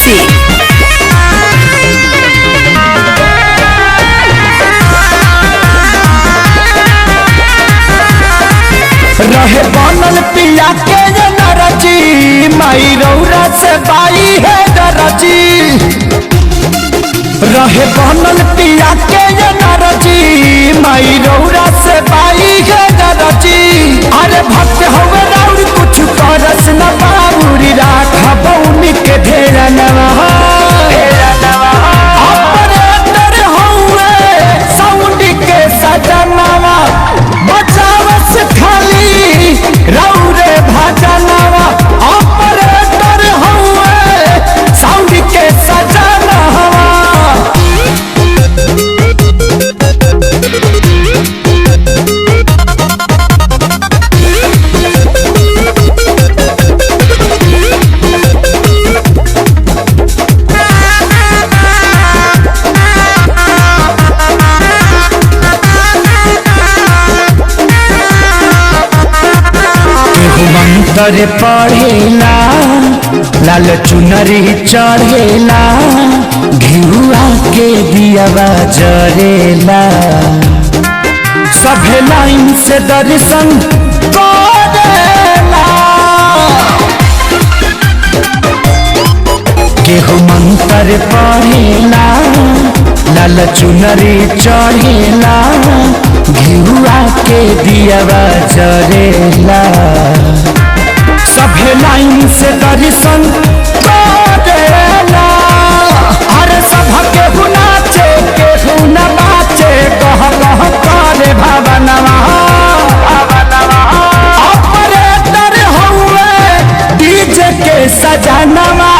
Music। रहे बनल पिया के नरजी माई रौरा से बाई है दरजी। रहे बनल पिया के नरजी माई रौरा से बाई है दरजी। अरे भक्त होवे राउर कुछ करस न बाबूरी राखा बौनी के ढेर नवा ऑपरेटर होवे साउंड के सजनवा बचावस खाली रौरे भजनवा। ऑपरेटर होवे साउंड के सजनवा। मंतर पढ़ेला लाल चुनरी चढ़ेला घिउआ के दियावा जरेला। सभे लाइन से दर्शन करेला। केहू मंतर पढ़ेला लाल चुनरी चढ़ेला घिउआ के दियावा जरेला। सभे लाइन से दर्शन करेला। अरे सब केहू नाचे केहू न बाचे कह कह करे भवनवा। ऑपरेटर हुए डीजे के सजनवा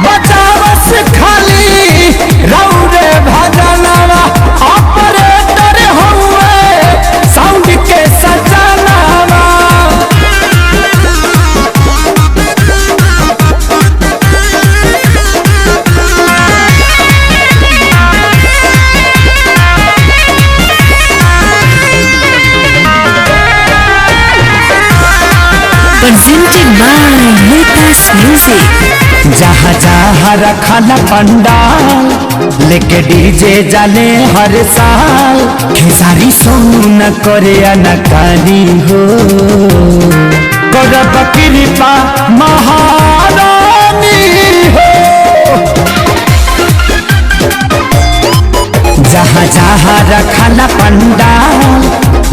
बचावस खाली रौरे भजनवा। ऑपरेटर हुए साउंड के सजनवा। Presented by Lucas Music। जहाँ जहाँ रखल पंडाल लेके डीजे जाने हर साल। खेसारी सोनू न करे अनकानी हो करब कृपा महारानी हो। जहाँ जहाँ रखल पंडाल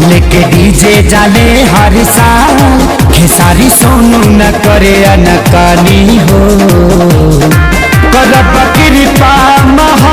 लेके डीजे जाने हर साल। खेसारी सोनू न करे अनकानी हो करब कृपा महा